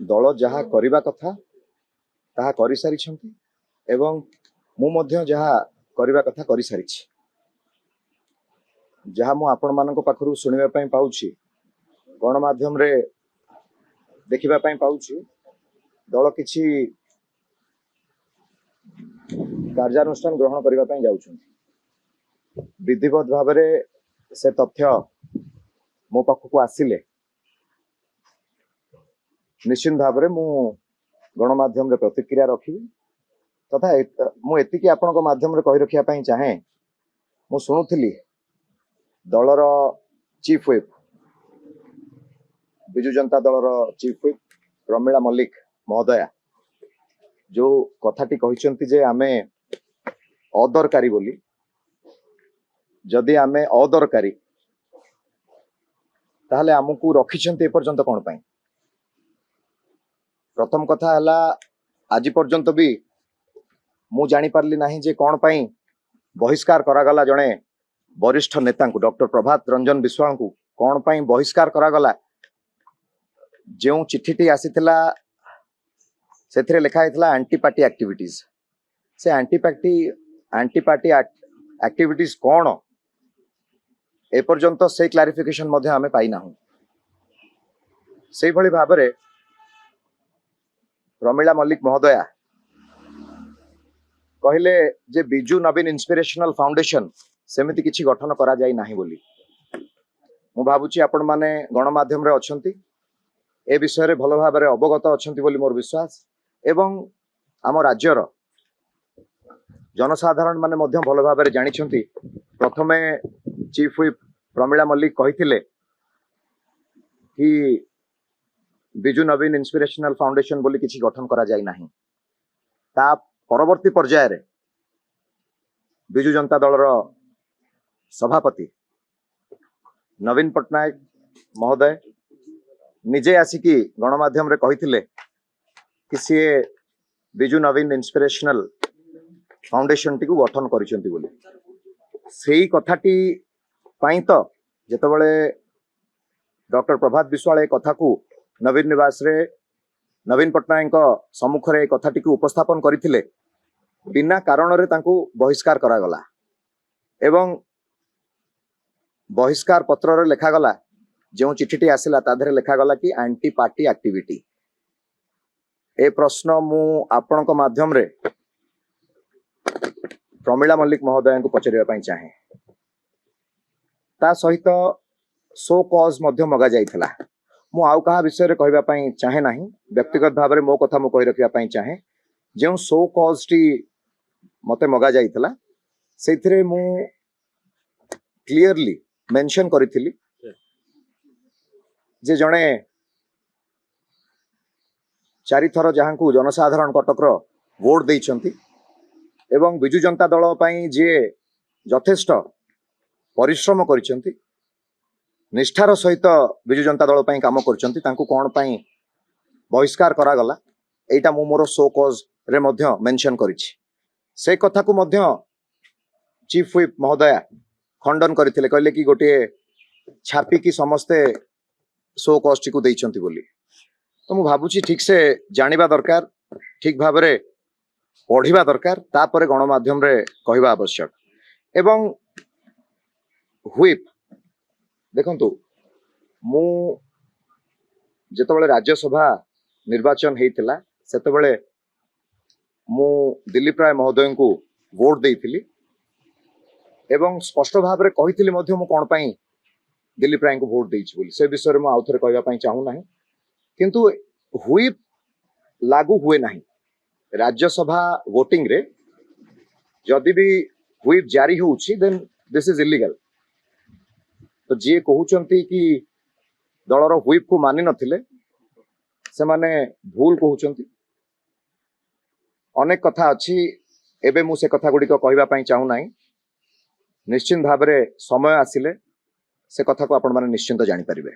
दल जहा करबा कथा ताहा करि सारिछंती एवं मु मध्य जहा करबा कथा करि सारिछि। जहा मु आपण मानको पाखरु सुनिबा पई पाउछि, गणमाध्यम रे देखिबा पई पाउछि, दल किछि कार्यानुष्ठान ग्रहण करबा पई जाउछंती। विधिवत भाव रे से तथ्य मो पाखकु आसिले निश्चित भाव रे मु गणमाध्यम रे प्रतिक्रिया रखिबी तथा मु एतिकी आपनको माध्यम रे कहि रखिया पई चाहे। मु सुनुथिली दलर चीफ व्हिप बिजु जनता दलर चीफ व्हिप प्रमिला मल्लिक महोदया जो कथाटी कहिसंती जे आमे अदरकारी बोली, जदि आमे अदरकारी ताहले हमकु रखिसंती ए पर्यंत कोन पई। प्रथम कथा हला आज पर्यंत भी मु जानी पारली नाही जे कोन पई बहिष्कार करागला जणे वरिष्ठ नेता को डॉक्टर प्रभात रंजन विश्वाल को कोन पई बहिष्कार करागला। जो चिठीटी आसीथिला सेथिरे लिखा हैतला एंटी पार्टी एक्टिविटीज। से एंटी पार्टी एक्टिविटीज कोन ए पर्यंत से क्लारिफिकेशन मध्ये हमें पाई नाहु। सेही भली भाबरे प्रमिला मल्लिक महोदया कहले जे बिजू नवीन इंस्पिरेशनल फाउंडेशन सेमिति किछि गठन करा जाई नाही बोली। मु भाबुची आपण माने गणमाध्यम रे अछंती, ए विषय रे भलो भाबरे अवगत अछंती बोली मोर विश्वास। एवं आम राज्यर जनसाधारण माने मध्य भलो भाबरे जानिछंती। प्रथमे चीफ व्हिप प्रमिला मल्लिक कहिथिले कि बिजू नवीन इंस्पिरेशनल फाउंडेशन बोली किछि गठन करा जाई नाही। ता परवर्ती पर्याय रे बिजू जनता दलर सभापति नवीन पट्टनायक महोदय निजे आसिकी गणमाध्यम रे कहिथिले कि सी बिजू नवीन इंस्पिरेशनल फाउंडेशन टी को गठन करिसंती बोली। सेही कथाटी पाई तो जेतबेले डॉक्टर प्रभात विश्वाल ए कथा को नवीन निवास रे नवीन पट्टनायक सम्मुख रे कथाटी को उपस्थापन करथिले, बिना कारण रे तांको बहिष्कार करा गला एवं बहिष्कार पत्र रे लिखा गला जो चिठीटी आसिला ताधरे लिखा गला कि एंटी पार्टी एक्टिविटी। ए प्रश्न मु आपनको माध्यम रे प्रमिला मल्लिक महोदय को पचरिया पई चाहे। ता सहित सो कॉज मध्य मगा जाइथिला। मु आउ कहा विषय रे कहबा पई चाहे नाही, व्यक्तिगत भाव रे मो कथा मु कहि रखिया पई चाहे। जो सो कॉज टी मते मगा जाइथिला सेथिरे मु क्लियरली मेंशन करिथिली जे जणे 4 थर जहां को जनसाधारण कटकर वोट देइछंती एवं बिजू जनता दल पई जे यथेष्ट परिश्रम करिछंती, निष्ठार सहित बिजू जनता दल पई काम करिछंती, तांको कोन पई बहिष्कार करा गला एटा मु मोर सो कॉज रे मध्य मेंशन करिछि। से कथा को मध्य चीफ व्हिप महोदया खंडन करथिले, कहले कि गोटे छापी की समस्ते सो कॉज टी को देइछंती बोली। तो मु भाबुची ठीक से जानिबा दरकार, ठीक भाव रे पढ़िबा दरकार, तापरे गणमाध्यम रे कहबा आवश्यक। एवं व्हिप देखंतु मु जेतबेले राज्यसभा निर्वाचन हेइतिला सेतबेले मु दिलीप राय महोदय को वोट देइथिली एवं स्पष्ट भाव रे कहिथिली मध्य मु कोन पई दिलीप राय को वोट देइछि बोली। से विषय रे मु आउथरे कहबा पई चाहू नाही, किंतु व्हिप लागू हुए नाही। राज्यसभा वोटिंग रे जदि भी व्हिप जारी होउछि देन दिस इज इलीगल। तो जे कहउचंती कि दलर व्हिप को मानि नथिले से माने भूल कहउचंती। अनेक कथा अछि, एबे मु से कथा गुडी को कहबा पई चाहू नाही। निश्चित भाव रे समय आसिले से कथा को आपण माने निश्चिंत जानि परिबे।